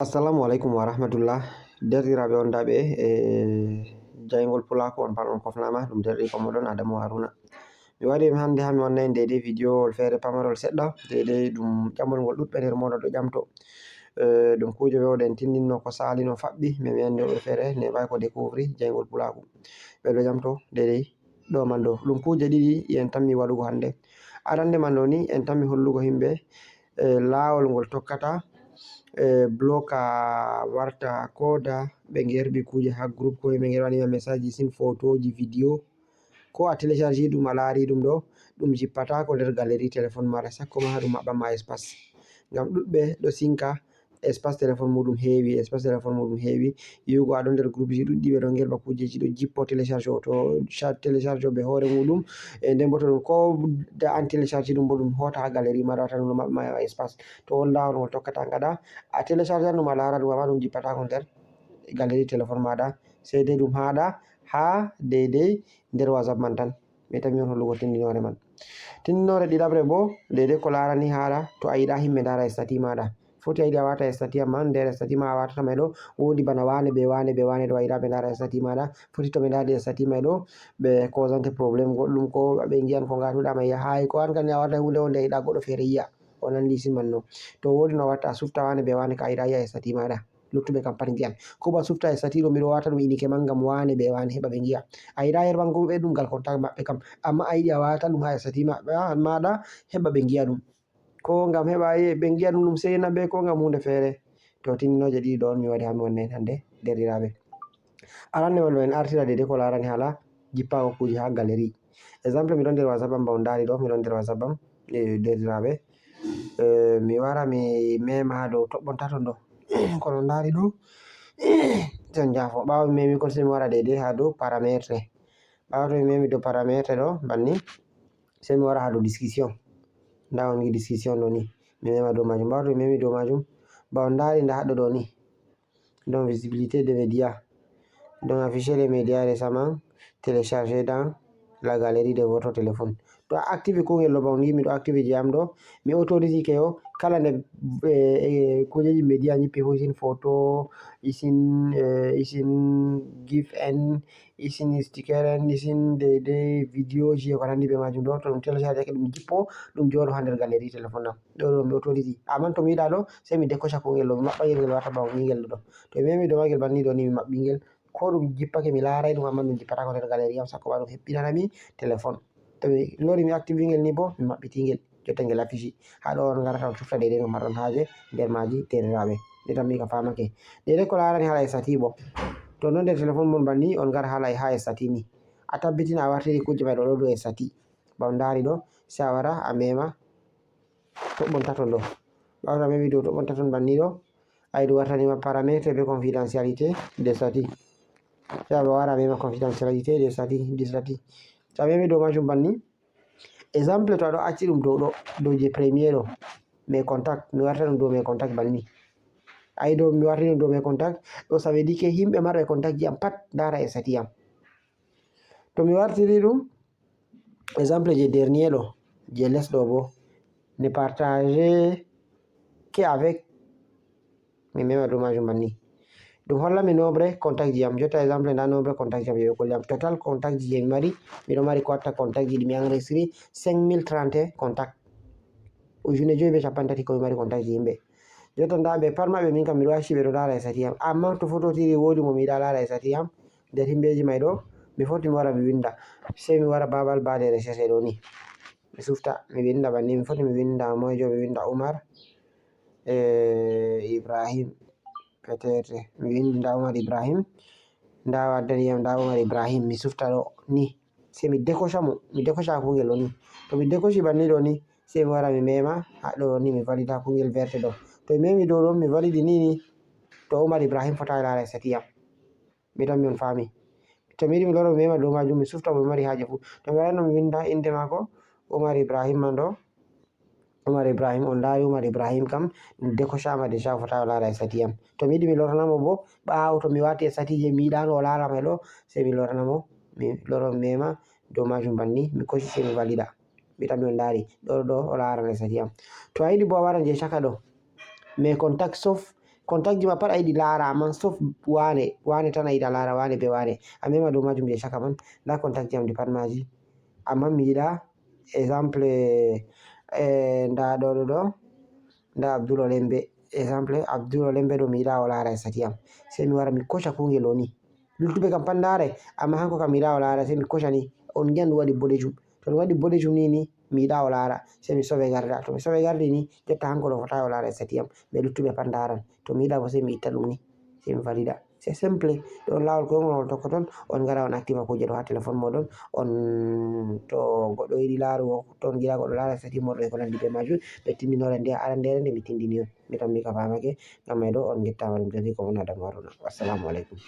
Assalamu alaikum wa rahmatullah. Derɗiraɓe wondaɓe jayngol pulako on pat on kofnama ɗum derɗi moɗon Adamu Haruna. Mi wari hande ha mi wannai dede video fere pamarol seɗɗa dede ɗum ƴamol ngol ɗuɗɓe nder moɗon ɗo ƴamto ɗum kuje wewɗen tindinno ko sali no faɓɓi mi andi woɓɓe fere neɓai ko découvri jayngol pulaku ɓeɗo ƴamto dede ɗo man ɗo ɗum kuje ɗiɗi en tammi waɗugo hande. Arande man ɗo ni en tammi hollugo himɓe lawol ngol tokkata bloka warta koda ɓe gerbi kuje ha groupe ko ɓe wanima message sin photoji video ko a télécharge ɗum a lari ɗum ɗo ɗum jippatako nder galerie téléphone maɗa sakko ma ha ɗum maɓɓanma espace ngam ɗuɗɓe ɗo sinka espace téléphone muɗum hewi yi'ugo aɗon nder groupe ji ɗuɗɗi ɓe ɗon gerba kujeji ɗo jippo télécharge o to télécharge o ɓe hore muɗum nden bo to ɗum ko da an télécharge ɗum bo ɗum hota ha galerie maɗa wata ɗum maɓɓanma espace to won lawol ngol tokkata gaɗa a télécharge ɗum a lara ɗum amma ɗum jippatako nder galerie téléphone maɗa sai dai ɗum haɗa ha daidai nder WhatsApp man tan mi tammi on hollugo tindinore man. Tindinore ɗiɗabre bo daidai ko larani haɗa to a yiɗa himɓe dara statut maɗa foti a yiɗi a wata statut amma nder statut ma a watata mai ɗo wodi bana wane be wane be wane ɗo a yiɗa ɓe dara statut maɗa foti to ɓe dari statut mai ɗo ɓe causante probléme goɗɗum ko ɓe giyan ko ngatuɗa mai yahay ko an kani a waɗa hunde wonde a yiɗa goɗɗo fere yi'a o nandi sin man no to wodi no a watta a sufta wane be wane ka a yiɗa yi'a statut maɗa luttuɓe kam pat giyan ko ba sufta statut ɗo miɗo wata ɗum inike man ngam wane be wane heɓa ɓe giya a yiɗa yerbango ɓe ɗum ngal contact maɓɓe kam amma a yiɗi a wata ɗum ha statut maɗa heɓa ɓe giya ɗum ko ngam heɓa ɓe giya ɗum seina be ko ngam hunde fere to tindinoje ɗiɗi ɗo on mi waɗi ha mi wannai hande derɗiraɓe. Arande man ɗo en artira daidai ko larani hala jippago kuje ha galerie exemple miɗon nder WhatsApp am bawon dari ɗo miɗon nder WhatsApp am derɗiraɓe mi wara mi mema ha dow toɓɓon taton ɗo kono dari ɗo jon jafo ɓawo mi memi kon sai mi wara daidai ha dow paramétre ɓawo to mi memi dow paramétre ɗo banni sai mi wara ha dow discussion nda on discussion ɗo ni mi mema dow majum ɓawo to mi memi dow majum bawon dari nda haɗɗo ɗo ni donc visibilité des médias donc afficher les médias récemment téléchargés dans la galerie de votre téléphone to a active kungel ɗo bawon miɗo active je am ɗo mi autorise ke o kala nde kujeji media jippi fu isin photo isin gif en isin sticker en isin daidai video ji ko nandi be majum ɗo to ɗum télécharge ke ɗum jippo ɗum joɗo ha nder galerie téléphone am ɗo mi autorise amma to mi yiɗa ɗo sai mi décocha kungel ɗo mi maɓɓa ngel wata ɓawo ngel ɗo to mi memi dow magel banni ɗo ni mi maɓɓi ngel ko ɗum jippake mi larai ɗum amma ɗum jippatako nder galerie am sakko ma ɗum heɓɓinanami téléphone to mi lori mi active ngel ni bo mi maɓɓiti ngel jotta ngel affici ha ɗo on garata on sufta daidai no marɗon haje nder maji derɗiraɓe mi tammi ka famake daidai ko larani hala statut bo to non nder téléphone mon banni on gara hala ha statut ni a tabbitina a wartiri kuje mai ɗo dow statut bawon dari ɗo sai a wara a mema toɓɓon taton ɗo ɓawo to a memi dow toɓɓon taton banni ɗo ai ɗum wartanima paramétre be confidentialité des statut sai a wara a mema confidentialité des statut to a memi dow majum banni exemple to aɗo acci ɗum dow ɗo dow je premier ɗo mes contact mi warta ɗum dow mes contact banni ai dow mi warti ɗum dow mes contact ɗo ça veut dire que himɓe marɓe contact ji am pat dara statut am to mi wartiri ɗum exemple je dernier ɗo je les ɗo bo ne partager que avec mi mema dow majum banni ɗum hollami nombre contact ji am jotta exemple nda nombre contact ji am ɓe kolli am total contact ji je mi mari miɗo mari ko watta contact ji ɗi mi enregistré 5031 contact ujune 5 be capan tati ko mi mari contact ji yimɓe jotta nda ɓe pat maɓɓe min kam miɗo acci ɓe ɗo lara statut am amma to phototiri wodi mo mi yiɗa lara statut am nder himɓeji mai ɗo mi foti mi wara mi winda sai mi wara babal bade recherche ɗo ni mi sufta mi winda banni mi foti mi winda moijo mi winda Umar Ibrahim peut-être mi windi nda Umar Ibrahim nda waddaniyam nda Umar Ibrahim mi sufta ɗo ni sai mi décocha mo mi décocha kungel ɗo ni to mi décochi banni ɗo ni sai mi wara mi mema haɗo ni mi valida kungel verte ɗo to mi memi dow ɗon mi validi ni to Umar Ibrahim fotai lara statut am mi tammi on fami to mi yiɗi mi lora mi mema dow majum mi sufta mo mi mari haje fu to mi waɗano mi winda inde mako Umar Ibrahim man ɗo Umar Ibrahim on dari Umar Ibrahim kam ɗum décochama déjà fotai o lara statut am to mi yiɗi mi loranamo bo ɓawo to mi wati statut je mi yiɗano o lara mai ɗo sai mi loranamo mi loro mi mema dow majum banni mi koshi sai mi valida mi tammi on dari ɗo o laran statut am to a yiɗi bo a waɗan je chaka ɗo mes contact sauf contact ji ma pat a yiɗi laara amma sauf wane tan a yiɗa laara wane be wane a mema dow majum je chaka man nda contact ji am di pat maji amma mi yiɗa exemple nda ɗo nda Abdul Olembe exemple Abdul Olembe ɗo mi yiɗa o laara sati am sai mi wara mi koca kungel o ni luttuɓe kam pat ndaare amma hanko kam mi yiɗa o laara sai mi koca ni on giyan ɗum waɗi boɗejum to ɗum waɗi boɗejum ni mi yiɗa o laara sai mi soɓe garda to mi soɓe gardi ni jotta hanko ɗo fotai o laara sati am ɓe luttuɓe pat ndaran to mi yiɗa bo sai mi itta ɗum ni sai mi valida c'est simple ɗon lawol koyngol on tokka ton on gara on activa kuje ɗo ha téléphone moɗon on to goɗɗo yiɗi laarugo to on giɗa goɗɗo laara sati moɗon e ko nandi be majum ɓe timminore nde arandere nde mi tindini on mi tammi ka famake ngam mai ɗo on gettama ɗum jagi ko wona Adamu Haruna wassalamu aleykum.